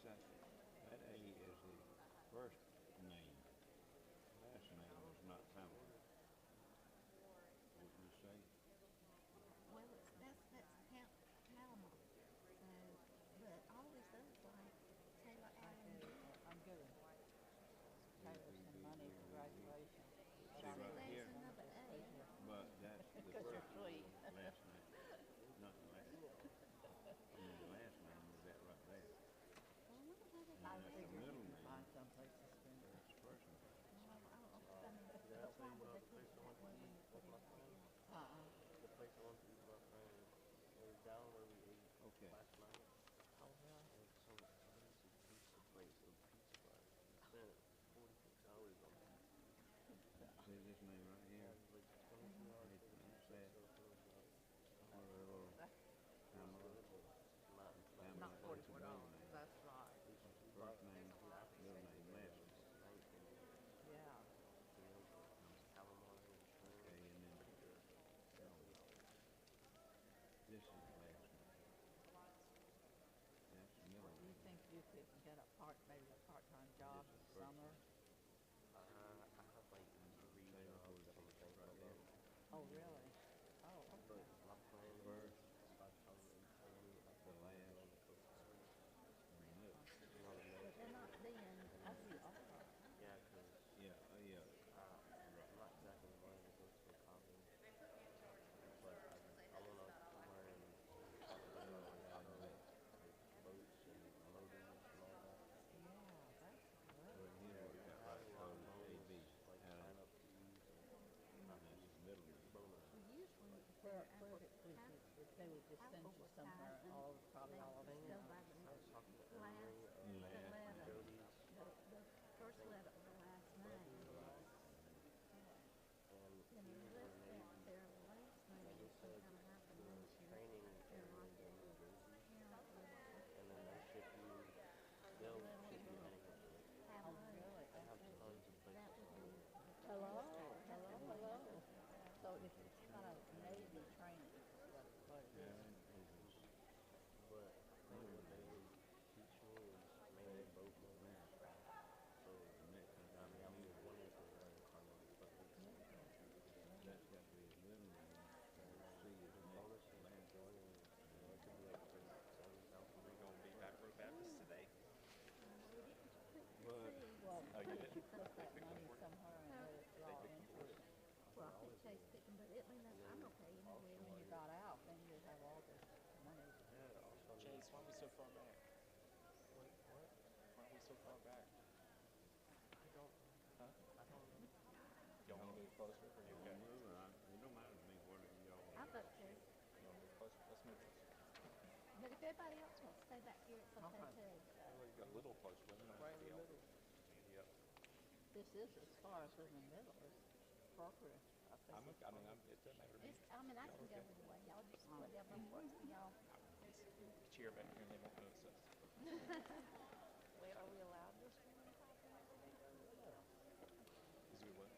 that, that A is the first name. Last name is not Pamela. What you say? Well, that's Palma. So, but all these others like Taylor Allen Okay, Gill. I'm giving B Taylor B some B money B for B B. graduation. But But see I'm See, right giving there's here, some money another just A. because you're, but that's the 'cause you're first sweet. last name, not the last. I mean, the last name is that right there, Well, I wonder how they and I got then that's the that. figured you middle could name. find someplace to spend it. That's the first name. Well, I don't know. I mean, but why would they put it that way when they put everybody else? Uh-uh. The place I went to eat with my friend, it was down where we ate Okay. last night. Oh, really? And some fancy pizza place with pizza fries. We spent 46 hours on pizza. See this name right Yeah, here? it was like Mm-hmm. 22 hours Right for the there. pizza, Say it. so it was like, Or a little it was Pamela. good, but not Not Pamela, much fun. that's the middle $44. name. That's right. We First bought name, some apples middle name, yesterday. last It was name. $19. Yeah. And it was like calamari and Okay, shrimp. and then Pretty good. no, this is the last name. That's the middle Do you name. think you could get maybe a part-time This job is this the first summer? name. I have like three Taylor jobs that I'm 46 thinking right here. about. Oh, really? Oh, But okay. my The plan is first, by 2018, I the plan on last, going to Costa Rica. and the middle. You know, the But they're not military. being. And Oh, you are. yeah, because Yeah, yeah, I'm right. not exactly wanting to go to a college, but I want to somewhere in Carolina or Colorado, like boats and motors and all that. Yeah, that's Well, great. here's Yeah, what you we got have right a lot of close, loans AB, like Allen, sign up fees and not and that's fees, the middle name. bonus. Well, usually if Where, they're where did, if they would just send you somewhere advertising, all over, probably they all over just Thing go is, town. by the I was talking to last, Emery And the last and letter, name, Jody's the first thing, letter of the last name. right. and Then he the was in the rest, Navy, their last and name they is some said kind of the hyphenation. training And area like is in New Jersey, parent and then they'll ship you anywhere. have Oh, money. really? They have Okay. tons of That places to would go. be the Hello, first time. That's hello, the only hello. one. So it's kind of Navy training is what it is. Allen is his But I think middle what they name. would teach me is mainly That boat is building. last. So, And that comes I from mean, I'm here. wanting to learn how to fucking Yeah, That's got to be his middle name. and And then C is the next, bonuses for last. joining, it could be up to Are we going to be 70,000. macro Baptist today? We didn't put But seeds. well, Oh, you why don't didn't? you put They that picked up money for you? somewhere and let it They draw picked up for you? interest? Well, I think Chase picked them, but I mean, And I'm then okay also anyway. When you like, got out, then you'd have all this money. yeah, also I need Chase, why are we so far back? what? Why are we so far back? I don't Huh? I don't know. You want me to move closer? Or are you okay? don't move, it don't matter to me whatever y'all I want to vote do. Chase. You want to move closer? Let's move closer. But if everybody else wants to stay back here, it's okay Okay. too. Well, you got a little closer, but we don't Right have to in be the all. middle. Yep. This is as far as in the middle. It's appropriate. I think I'm it's okay. I mean, it doesn't matter to me. I mean, I Y'all can go okay? either way. Y'all just whatever works for y'all. It's cheer back here and they won't notice us. Wait, are we allowed this one? Is we what?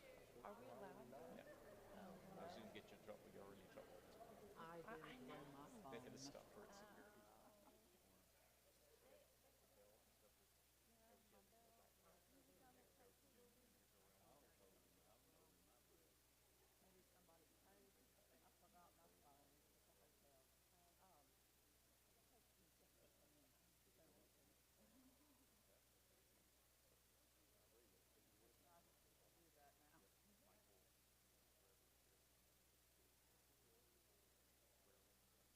Are we allowed? Yeah. I was going to get you in trouble. You're already in trouble. I I didn't bring my know. They had to phone. stop for security. Maybe somebody paid. I forgot my phone at the hotel. Um, do that now.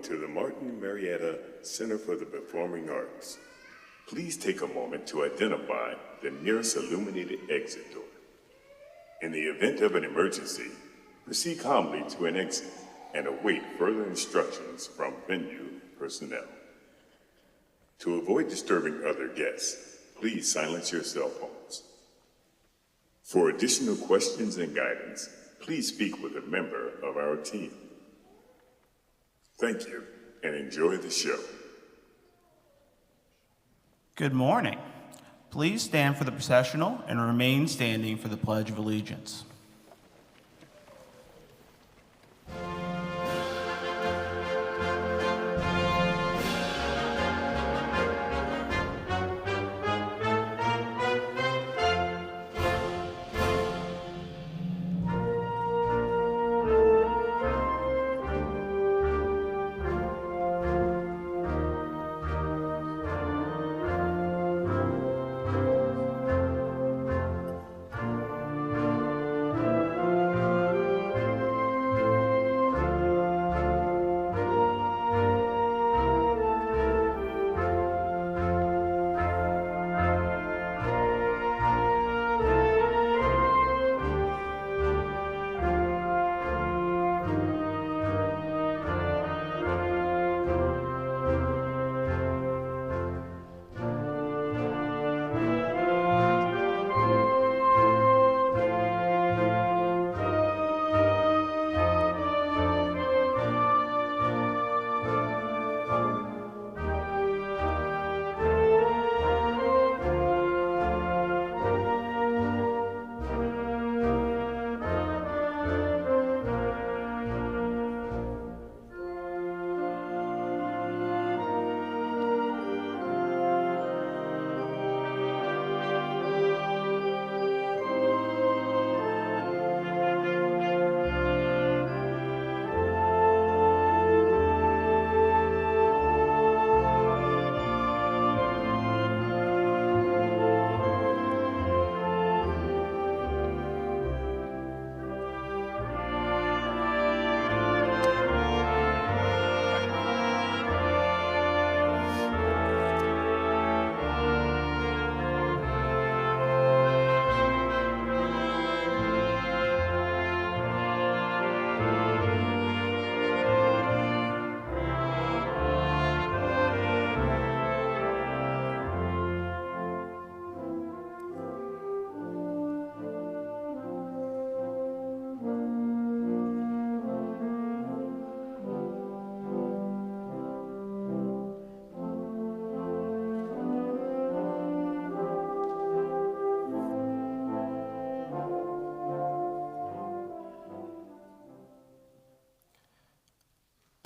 to the Martin Marietta Center for the Performing Arts. Please take a moment to identify the nearest illuminated exit door. In the event of an emergency, proceed calmly to an exit and await further instructions from venue personnel. To avoid disturbing other guests, please silence your cell phones. For additional questions and guidance, please speak with a member of our team. Thank you, and enjoy the show. Good morning. Please stand for the processional and remain standing for the Pledge of Allegiance.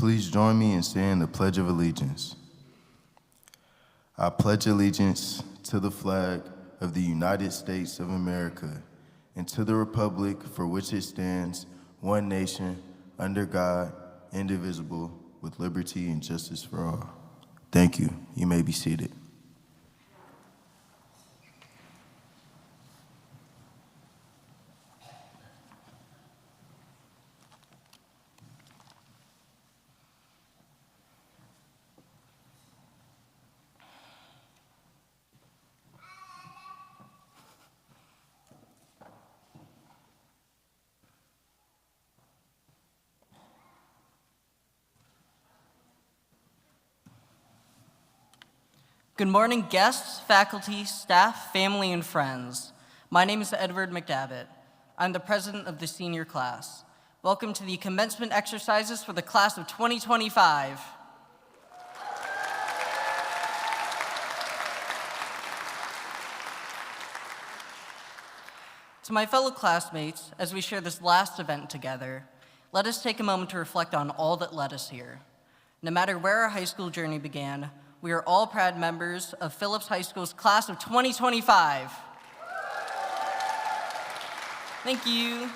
Please join me in saying the Pledge of Allegiance. I pledge allegiance to the flag of the United States of America and to the republic for which it stands, one nation, under God, indivisible, with liberty and justice for all. Thank you. You may be seated. Good morning, guests, faculty, staff, family, and friends. My name is Edward McDavitt. I'm the president of the senior class. Welcome to the commencement exercises for the class of 2025. To my fellow classmates, as we share this last event together, let us take a moment to reflect on all that led us here. No matter where our high school journey began, we are all proud members of Phillips High School's class of 2025. Thank you.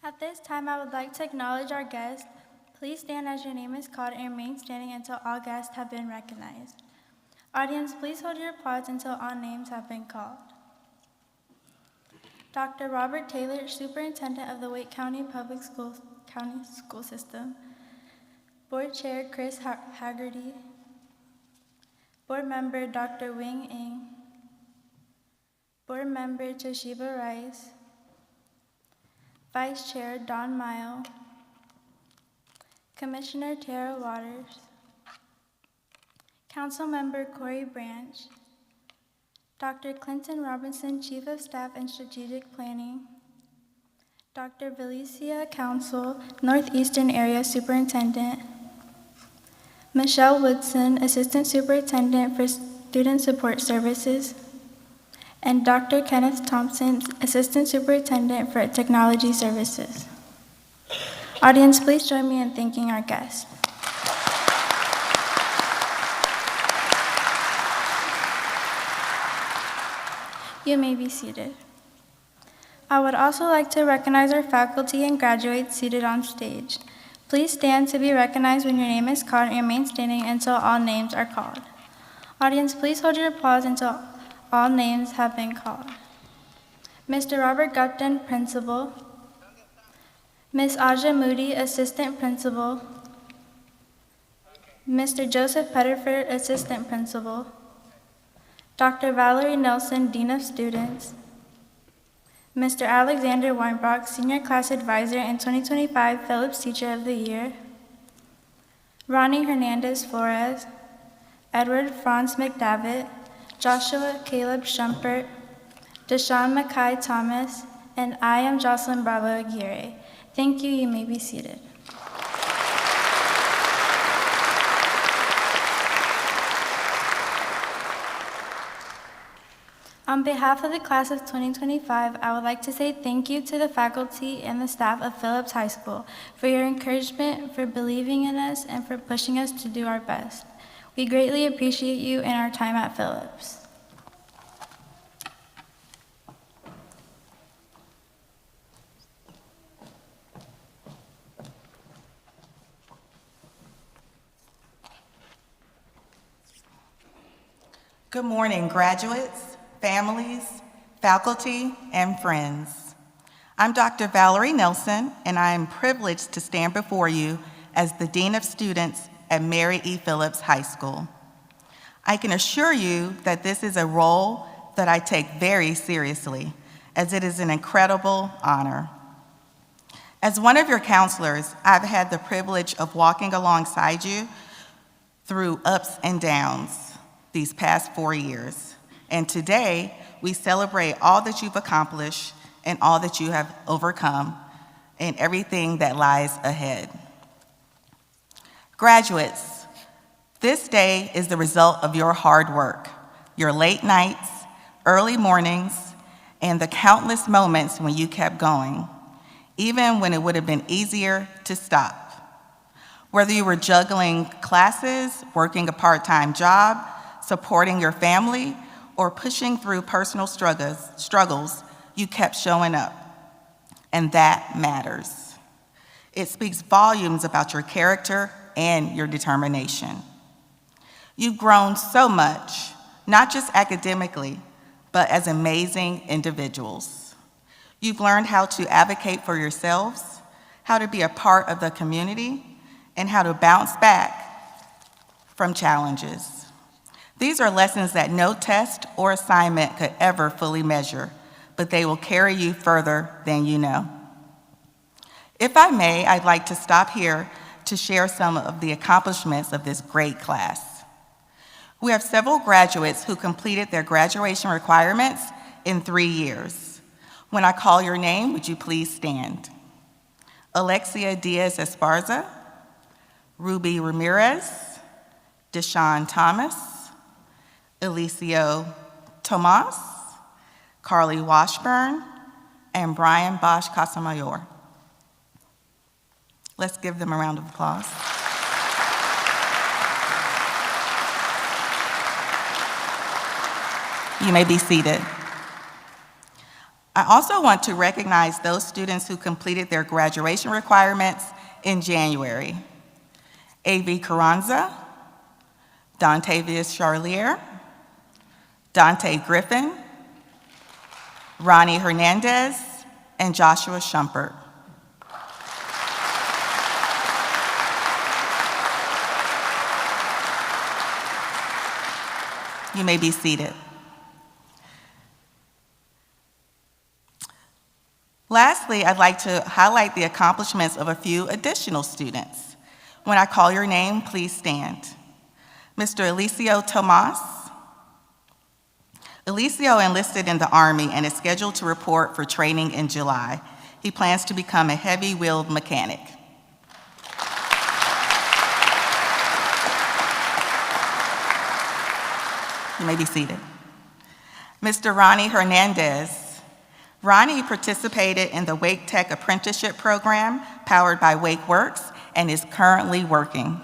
At this time, I would like to acknowledge our guests. Please stand as your name is called and remain standing until all guests have been recognized. Audience, please hold your applause until all names have been called. Dr. Robert Taylor, Superintendent of the Wake County Public Schools, County School System. Board Chair Chris Haggerty. Board Member Dr. Wing Ng. Board Member Toshiba Rice. Vice Chair Don Mile. Commissioner Tara Waters. Council Member Corey Branch. Dr. Clinton Robinson, Chief of Staff and Strategic Planning. Dr. Valicia Council, Northeastern Area Superintendent. Michelle Woodson, Assistant Superintendent for Student Support Services. And Dr. Kenneth Thompson, Assistant Superintendent for Technology Services. Audience, please join me in thanking our guests. You may be seated. I would also like to recognize our faculty and graduates seated on stage. Please stand to be recognized when your name is called and remain standing until all names are called. Audience, please hold your applause until all names have been called. Mr. Robert Gupton, Principal. Ms. Aja Moody, Assistant Principal. Mr. Joseph Pettiford, Assistant Principal. Dr. Valerie Nelson, Dean of Students. Mr. Alexander Weinbrock, Senior Class Advisor and 2025 Phillips Teacher of the Year. Ronnie Hernandez Flores. Edward Franz McDavitt. Joshua Caleb Shumpert. Deshaun Mackay Thomas. And I am Jocelyn Bravo Aguirre. Thank you. You may be seated. On behalf of the class of 2025, I would like to say thank you to the faculty and the staff of Phillips High School for your encouragement, for believing in us, and for pushing us to do our best. We greatly appreciate you and our time at Phillips. Good morning, graduates, families, faculty, and friends. I'm Dr. Valerie Nelson, and I am privileged to stand before you as the Dean of Students at Mary E. Phillips High School. I can assure you that this is a role that I take very seriously, as it is an incredible honor. As one of your counselors, I've had the privilege of walking alongside you through ups and downs these past 4 years. And today, we celebrate all that you've accomplished and all that you have overcome and everything that lies ahead. Graduates, this day is the result of your hard work, your late nights, early mornings, and the countless moments when you kept going, even when it would have been easier to stop. Whether you were juggling classes, working a part-time job, supporting your family, or pushing through personal struggles, you kept showing up. And that matters. It speaks volumes about your character and your determination. You've grown so much, not just academically, but as amazing individuals. You've learned how to advocate for yourselves, how to be a part of the community, and how to bounce back from challenges. These are lessons that no test or assignment could ever fully measure, but they will carry you further than you know. If I may, I'd like to stop here to share some of the accomplishments of this great class. We have several graduates who completed their graduation requirements in 3 years. When I call your name, would you please stand? Alexia Diaz Esparza, Ruby Ramirez, Deshaun Thomas, Elicio Tomas, Carly Washburn, and Brian Bosch Casamayor. Let's give them a round of applause. You may be seated. I also want to recognize those students who completed their graduation requirements in January. A.V. Carranza, Dontavius Charlier, Dante Griffin, Ronnie Hernandez, and Joshua Shumpert. You may be seated. Lastly, I'd like to highlight the accomplishments of a few additional students. When I call your name, please stand. Mr. Elicio Tomas. Elicio enlisted in the Army and is scheduled to report for training in July. He plans to become a heavy-wheeled mechanic. You may be seated. Mr. Ronnie Hernandez. Ronnie participated in the Wake Tech apprenticeship program powered by WakeWorks and is currently working.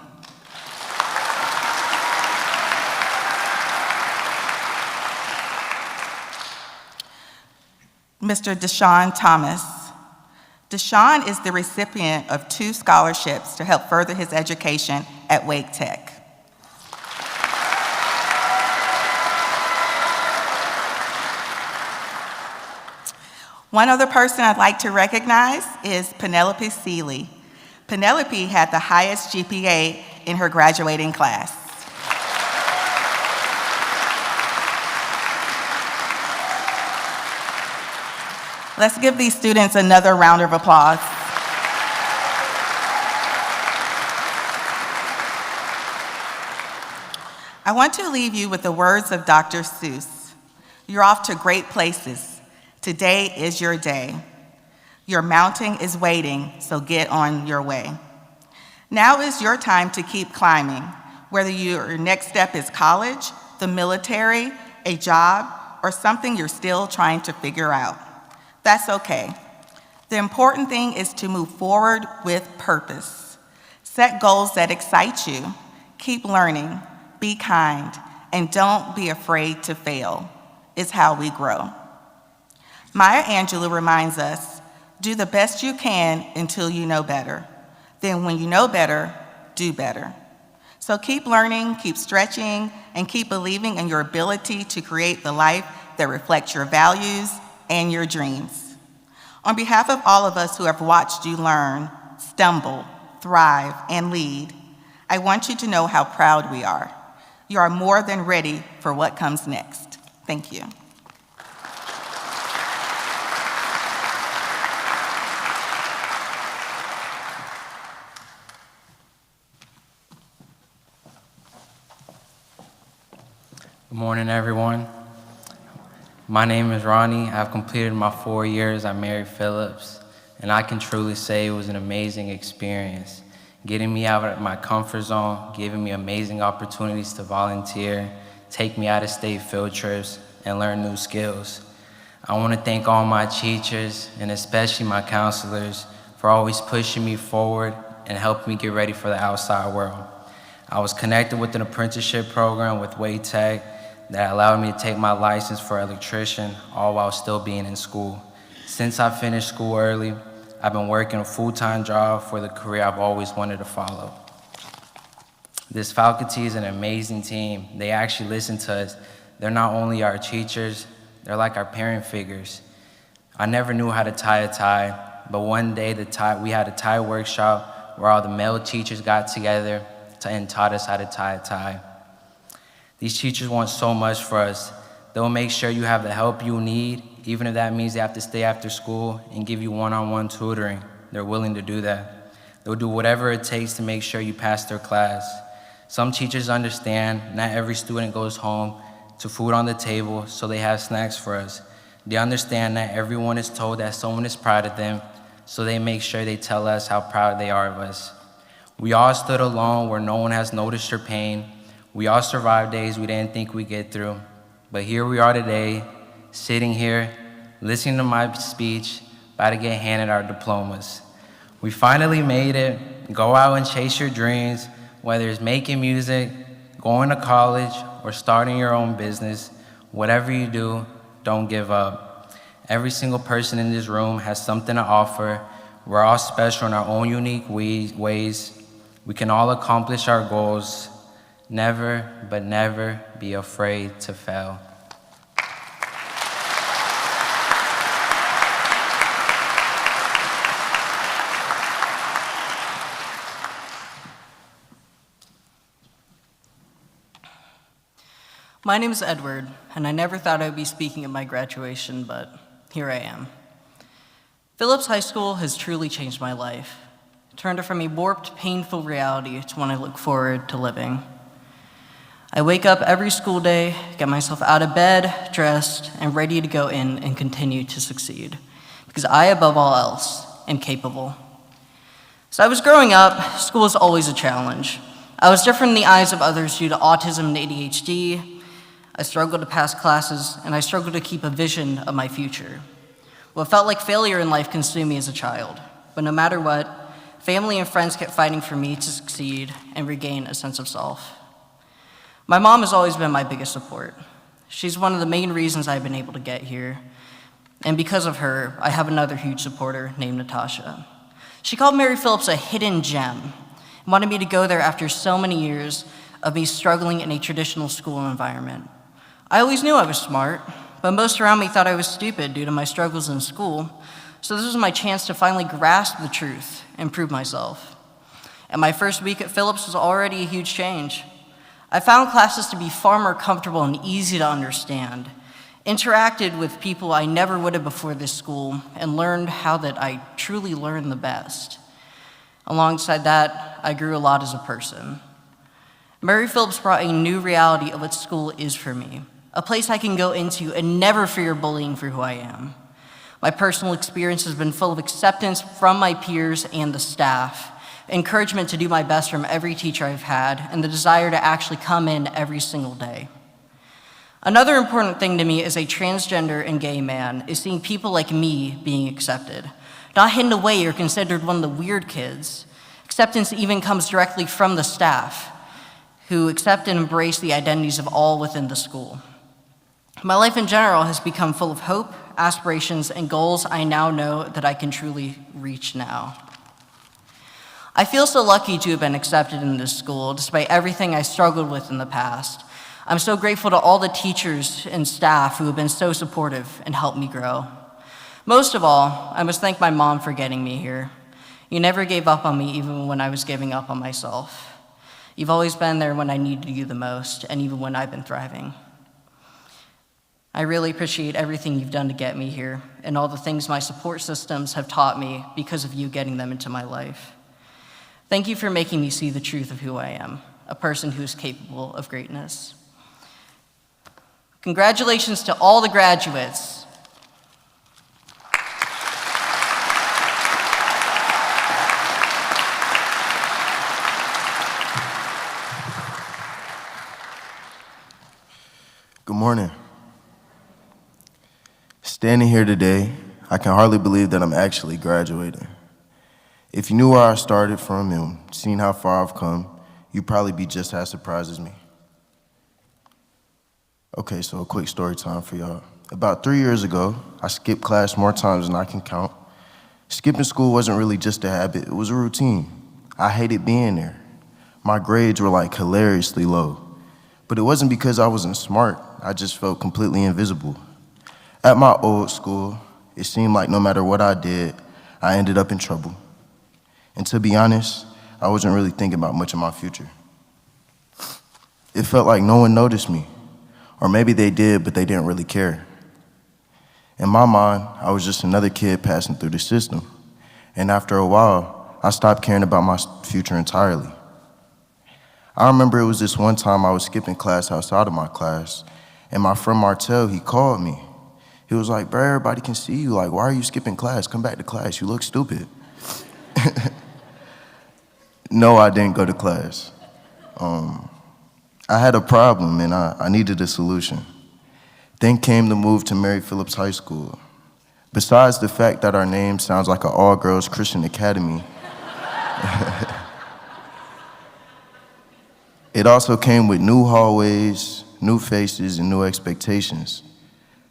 Mr. Deshaun Thomas. Deshaun is the recipient of 2 scholarships to help further his education at Wake Tech. One other person I'd like to recognize is Penelope Seeley. Penelope had the highest GPA in her graduating class. Let's give these students another round of applause. I want to leave you with the words of Dr. Seuss. You're off to great places. Today is your day. Your mountain is waiting, so get on your way. Now is your time to keep climbing, whether your next step is college, the military, a job, or something you're still trying to figure out. That's okay. The important thing is to move forward with purpose. Set goals that excite you. Keep learning, be kind, and don't be afraid to fail. It's how we grow. Maya Angelou reminds us, do the best you can until you know better. Then when you know better, do better. So keep learning, keep stretching, and keep believing in your ability to create the life that reflects your values and your dreams. On behalf of all of us who have watched you learn, stumble, thrive, and lead, I want you to know how proud we are. You are more than ready for what comes next. Thank you. Good morning, everyone. My name is Ronnie. I've completed my 4 years. I married Phillips, and I can truly say it was an amazing experience, getting me out of my comfort zone, giving me amazing opportunities to volunteer, take me out of state field trips, and learn new skills. I want to thank all my teachers, and especially my counselors, for always pushing me forward and helping me get ready for the outside world. I was connected with an apprenticeship program with Wake Tech that allowed me to take my license for electrician, all while still being in school. Since I finished school early, I've been working a full-time job for the career I've always wanted to follow. This faculty is an amazing team. They actually listen to us. They're not only our teachers, they're like our parent figures. I never knew how to tie a tie, but one day we had a tie workshop where all the male teachers got together and taught us how to tie a tie. These teachers want so much for us. They'll make sure you have the help you need, even if that means they have to stay after school and give you one-on-one tutoring. They're willing to do that. They'll do whatever it takes to make sure you pass their class. Some teachers understand not every student goes home to food on the table, so they have snacks for us. They understand that everyone is told that someone is proud of them, so they make sure they tell us how proud they are of us. We all stood alone where no one has noticed your pain. We all survived days we didn't think we'd get through. But here we are today, sitting here, listening to my speech, about to get handed our diplomas. We finally made it. Go out and chase your dreams, whether it's making music, going to college, or starting your own business. Whatever you do, don't give up. Every single person in this room has something to offer. We're all special in our own unique ways. We can all accomplish our goals. Never, but never be afraid to fail. My name is Edward, and I never thought I would be speaking at my graduation, but here I am. Phillips High School has truly changed my life. It turned it from a warped, painful reality to one I look forward to living. I wake up every school day, get myself out of bed, dressed, and ready to go in and continue to succeed, because I, above all else, am capable. As I was growing up, school was always a challenge. I was different in the eyes of others due to autism and ADHD. I struggled to pass classes, and I struggled to keep a vision of my future. What felt like failure in life consumed me as a child, but no matter what, family and friends kept fighting for me to succeed and regain a sense of self. My mom has always been my biggest support. She's one of the main reasons I've been able to get here, and because of her, I have another huge supporter named Natasha. She called Mary Phillips a hidden gem and wanted me to go there after so many years of me struggling in a traditional school environment. I always knew I was smart, but most around me thought I was stupid due to my struggles in school, so this was my chance to finally grasp the truth and prove myself. And my first week at Phillips was already a huge change. I found classes to be far more comfortable and easy to understand, interacted with people I never would have before this school, and learned how that I truly learned the best. Alongside that, I grew a lot as a person. Mary Phillips brought a new reality of what school is for me, a place I can go into and never fear bullying for who I am. My personal experience has been full of acceptance from my peers and the staff, encouragement to do my best from every teacher I've had, and the desire to actually come in every single day. Another important thing to me as a transgender and gay man is seeing people like me being accepted, not hidden away or considered one of the weird kids. Acceptance even comes directly from the staff, who accept and embrace the identities of all within the school. My life in general has become full of hope, aspirations, and goals I now know that I can truly reach now. I feel so lucky to have been accepted in this school, despite everything I struggled with in the past. I'm so grateful to all the teachers and staff who have been so supportive and helped me grow. Most of all, I must thank my mom for getting me here. You never gave up on me even when I was giving up on myself. You've always been there when I needed you the most, and even when I've been thriving. I really appreciate everything you've done to get me here, and all the things my support systems have taught me because of you getting them into my life. Thank you for making me see the truth of who I am, a person who is capable of greatness. Congratulations to all the graduates. Good morning. Standing here today, I can hardly believe that I'm actually graduating. If you knew where I started from and seen how far I've come, you'd probably be just as surprised as me. Okay, so a quick story time for y'all. About 3 years ago, I skipped class more times than I can count. Skipping school wasn't really just a habit, it was a routine. I hated being there. My grades were like hilariously low. But it wasn't because I wasn't smart, I just felt completely invisible. At my old school, it seemed like no matter what I did, I ended up in trouble. And to be honest, I wasn't really thinking about much of my future. It felt like no one noticed me, or maybe they did, but they didn't really care. In my mind, I was just another kid passing through the system. And after a while, I stopped caring about my future entirely. I remember it was this one time I was skipping class outside of my class, and my friend Martell, he called me. He was like, bro, everybody can see you. Like, why are you skipping class? Come back to class. You look stupid. No, I didn't go to class. I had a problem, and I needed a solution. Then came the move to Mary Phillips High School. Besides the fact that our name sounds like an all-girls Christian academy, it also came with new hallways, new faces, and new expectations.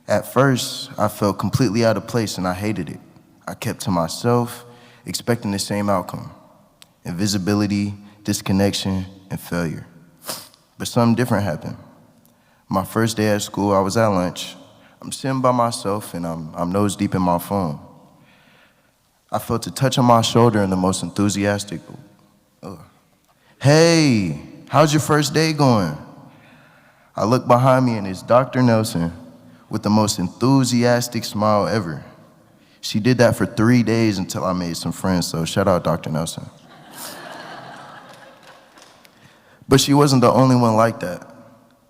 At first, I felt completely out of place and I hated it. I kept to myself, expecting the same outcome: invisibility, disconnection, and failure. But something different happened. My first day at school, I was at lunch. I'm sitting by myself and I'm nose deep in my phone. I felt a touch on my shoulder and the most enthusiastic, "Hey, how's your first day going?" I look behind me and it's Dr. Nelson with the most enthusiastic smile ever. She did that for 3 days until I made some friends, so shout out Dr. Nelson. But she wasn't the only one like that.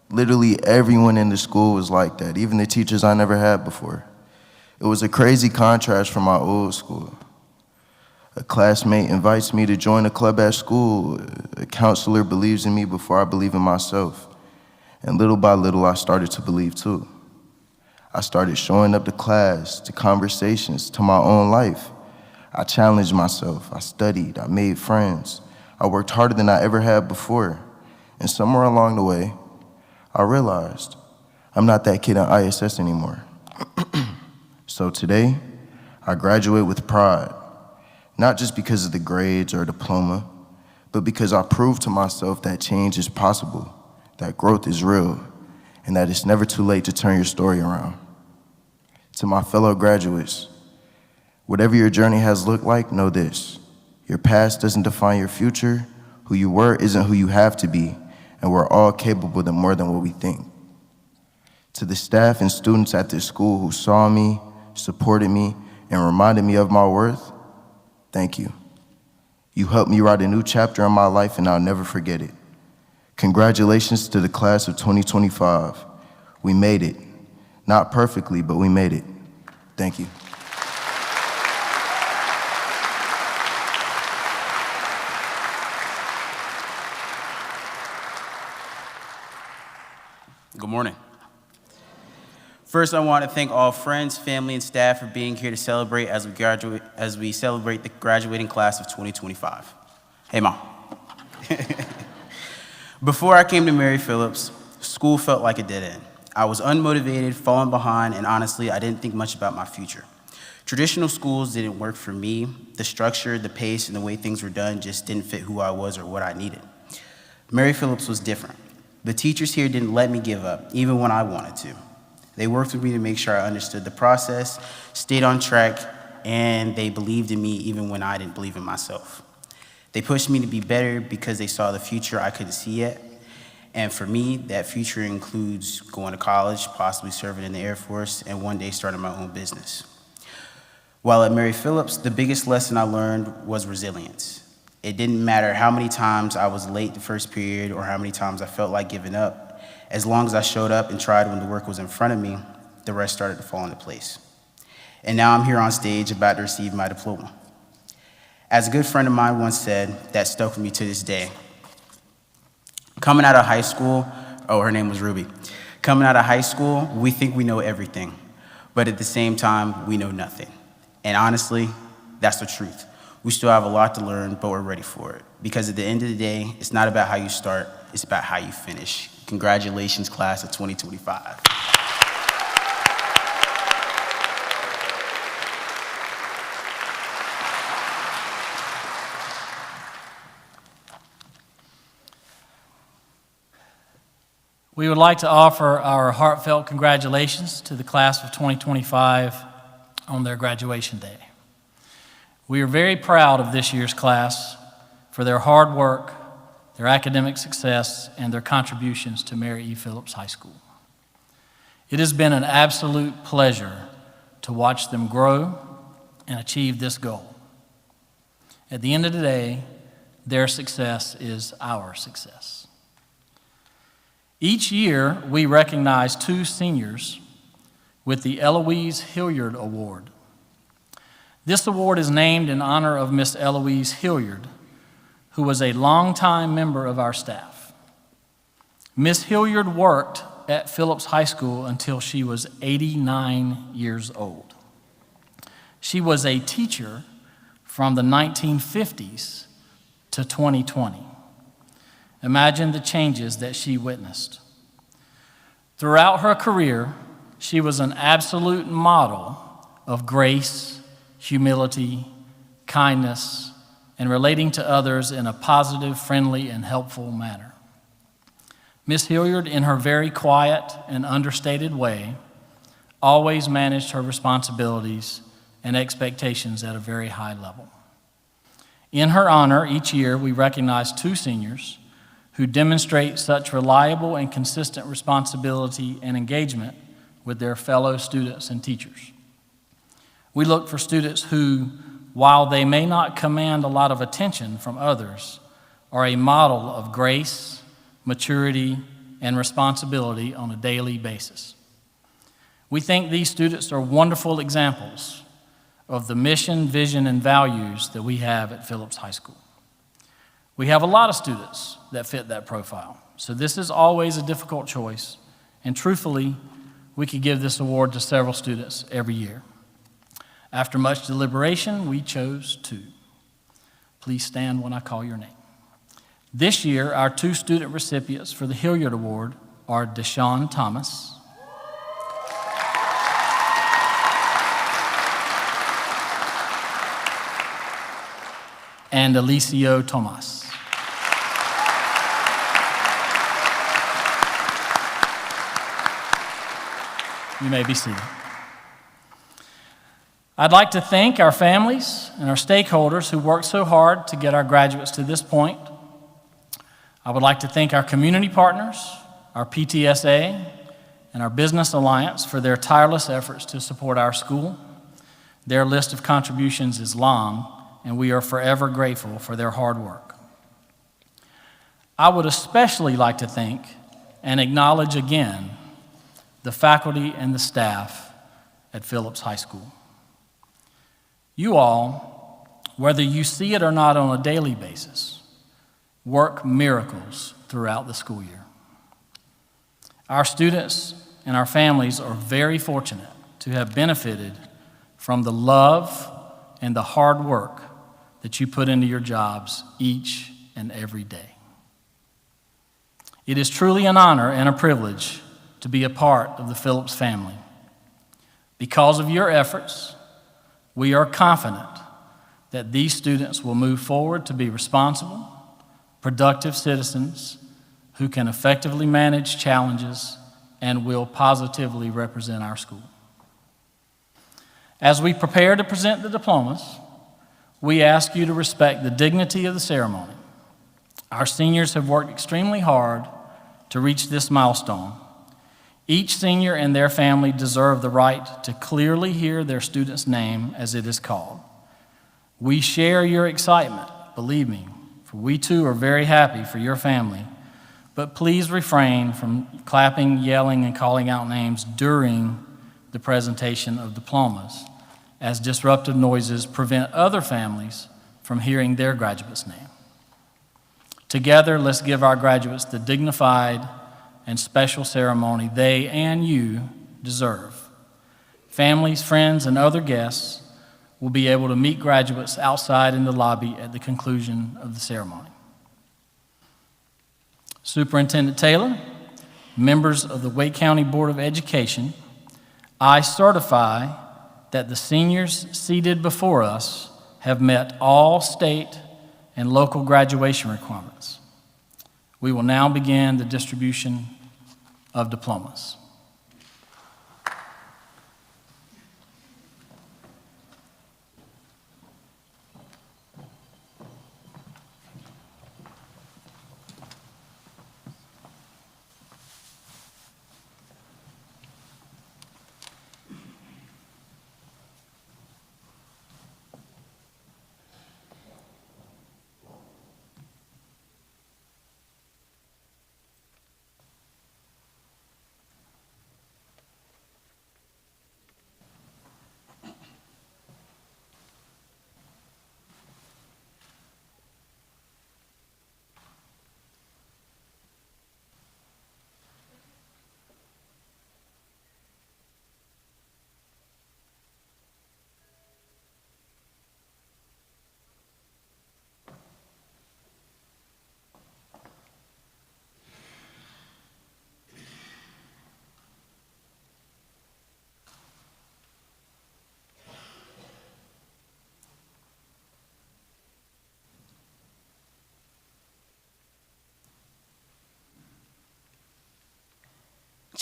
Literally everyone in the school was like that, even the teachers I never had before. It was a crazy contrast from my old school. A classmate invites me to join a club at school. A counselor believes in me before I believe in myself. And little by little, I started to believe too. I started showing up to class, to conversations, to my own life. I challenged myself. I studied. I made friends. I worked harder than I ever had before. And somewhere along the way, I realized I'm not that kid in ISS anymore. So today, I graduate with pride, not just because of the grades or diploma, but because I proved to myself that change is possible, that growth is real, and that it's never too late to turn your story around. To my fellow graduates, whatever your journey has looked like, know this: your past doesn't define your future. Who you were isn't who you have to be, and we're all capable of more than what we think. To the staff and students at this school who saw me, supported me, and reminded me of my worth, thank you. You helped me write a new chapter in my life, and I'll never forget it. Congratulations to the class of 2025. We made it. Not perfectly, but we made it. Thank you. Good morning. First, I want to thank all friends, family, and staff for being here to celebrate as we celebrate the graduating class of 2025. Hey, Mom. Before I came to Mary Phillips, school felt like a dead end. I was unmotivated, falling behind, and honestly, I didn't think much about my future. Traditional schools didn't work for me. The structure, the pace, and the way things were done just didn't fit who I was or what I needed. Mary Phillips was different. The teachers here didn't let me give up, even when I wanted to. They worked with me to make sure I understood the process, stayed on track, and they believed in me even when I didn't believe in myself. They pushed me to be better because they saw the future I couldn't see yet. And for me, that future includes going to college, possibly serving in the Air Force, and one day starting my own business. While at Mary Phillips, the biggest lesson I learned was resilience. It didn't matter how many times I was late the first period or how many times I felt like giving up. As long as I showed up and tried when the work was in front of me, the rest started to fall into place. And now I'm here on stage about to receive my diploma. As a good friend of mine once said, that stuck with me to this day. Coming out of high school, her name was Ruby. Coming out of high school, we think we know everything, but at the same time, we know nothing. And honestly, that's the truth. We still have a lot to learn, but we're ready for it. Because at the end of the day, it's not about how you start, it's about how you finish. Congratulations, class of 2025. We would like to offer our heartfelt congratulations to the class of 2025 on their graduation day. We are very proud of this year's class for their hard work, their academic success, and their contributions to Mary E. Phillips High School. It has been an absolute pleasure to watch them grow and achieve this goal. At the end of the day, their success is our success. Each year, we recognize 2 seniors with the Eloise Hilliard Award. This award is named in honor of Miss Eloise Hilliard, who was a longtime member of our staff. Miss Hilliard worked at Phillips High School until she was 89 years old. She was a teacher from the 1950s to 2020. Imagine the changes that she witnessed. Throughout her career, she was an absolute model of grace, humility, kindness, and relating to others in a positive, friendly, and helpful manner. Miss Hilliard, in her very quiet and understated way, always managed her responsibilities and expectations at a very high level. In her honor, each year we recognize 2 seniors who demonstrate such reliable and consistent responsibility and engagement with their fellow students and teachers. We look for students who, while they may not command a lot of attention from others, are a model of grace, maturity, and responsibility on a daily basis. We think these students are wonderful examples of the mission, vision, and values that we have at Phillips High School. We have a lot of students that fit that profile, so this is always a difficult choice, and truthfully, we could give this award to several students every year. After much deliberation, we chose 2. Please stand when I call your name. This year, our 2 student recipients for the Hilliard Award are Deshaun Thomas and Alicio Tomas. You may be seated. I'd like to thank our families and our stakeholders who worked so hard to get our graduates to this point. I would like to thank our community partners, our PTSA, and our Business Alliance for their tireless efforts to support our school. Their list of contributions is long, and we are forever grateful for their hard work. I would especially like to thank and acknowledge again the faculty and the staff at Phillips High School. You all, whether you see it or not on a daily basis, work miracles throughout the school year. Our students and our families are very fortunate to have benefited from the love and the hard work that you put into your jobs each and every day. It is truly an honor and a privilege to be a part of the Phillips family. Because of your efforts, we are confident that these students will move forward to be responsible, productive citizens who can effectively manage challenges and will positively represent our school. As we prepare to present the diplomas, we ask you to respect the dignity of the ceremony. Our seniors have worked extremely hard to reach this milestone. Each senior and their family deserve the right to clearly hear their student's name as it is called. We share your excitement, believe me, for we too are very happy for your family, but please refrain from clapping, yelling, and calling out names during the presentation of diplomas, as disruptive noises prevent other families from hearing their graduate's name. Together, let's give our graduates the dignified and special ceremony they and you deserve. Families, friends, and other guests will be able to meet graduates outside in the lobby at the conclusion of the ceremony. Superintendent Taylor, members of the Wake County Board of Education, I certify that the seniors seated before us have met all state and local graduation requirements. We will now begin the distribution of diplomas.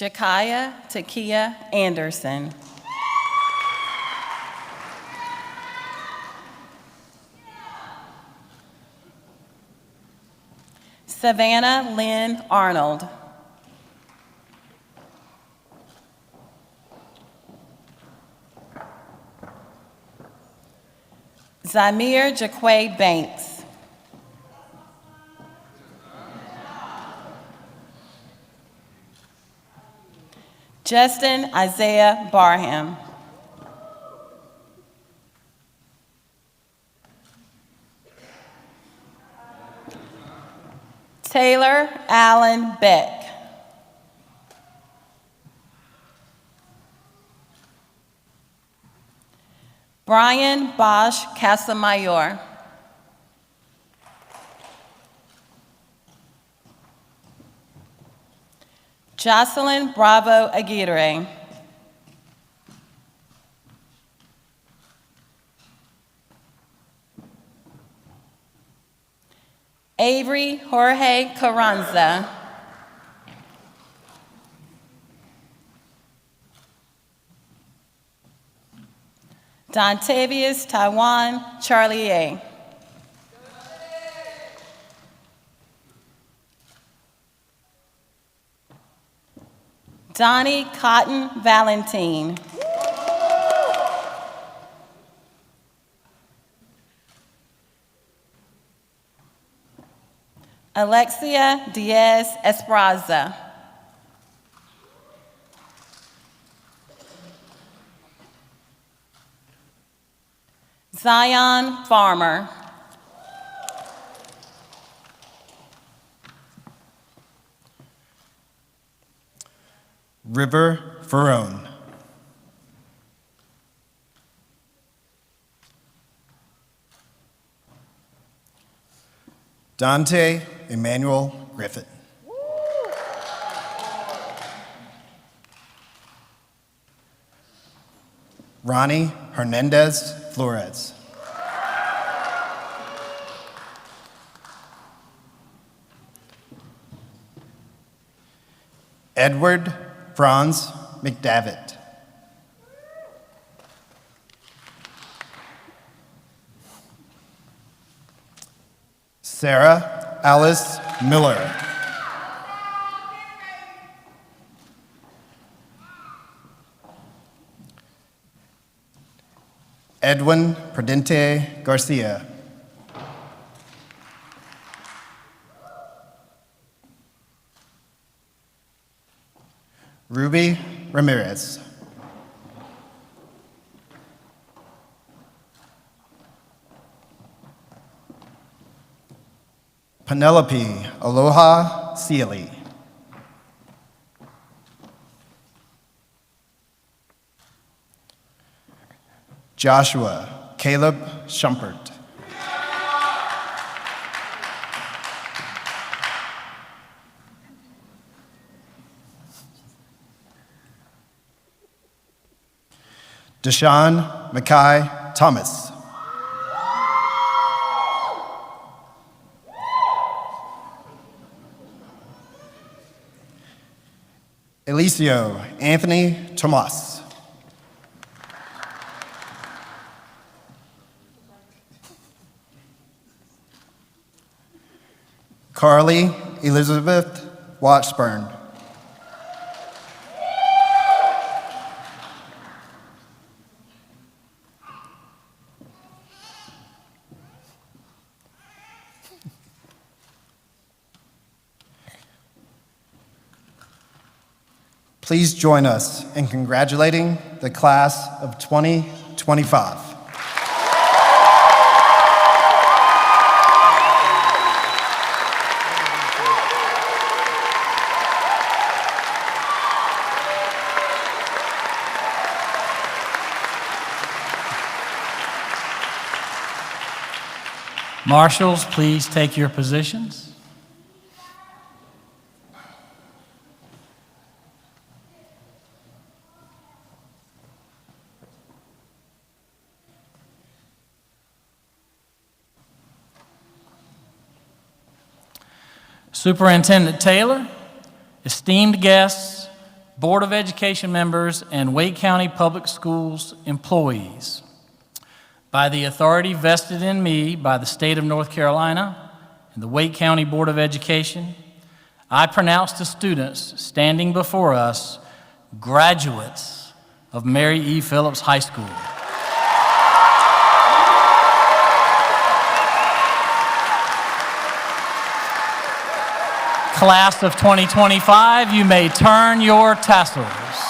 Jakaya Takia Anderson. Savannah Lynn Arnold. Zamir Jaquay Banks. Justin Isaiah Barham. Taylor Allen Beck. Brian Bosch Casamayor. Jocelyn Bravo Aguirre. Avery Jorge Carranza. Dontavius Taiwan Charlier. Donnie Cotton Valentine. Alexia Diaz Espraza. Zion Farmer. River Ferrone. Dante Emmanuel Griffith. Ronnie Hernandez Flores. Edward Franz McDavitt. Sarah Alice Miller. Edwin Prudente Garcia. Ruby Ramirez. Penelope Aloha Sealy. Joshua Caleb Schumpert. Deshaun Mackay Thomas. Eliseo Anthony Tomas. Carly Elizabeth Watchburn. Please join us in congratulating the class of 2025. Marshals, please take your positions. Superintendent Taylor, esteemed guests, Board of Education members, and Wake County Public Schools employees. By the authority vested in me by the state of North Carolina and the Wake County Board of Education, I pronounce the students standing before us graduates of Mary E. Phillips High School. Class of 2025, you may turn your tassels.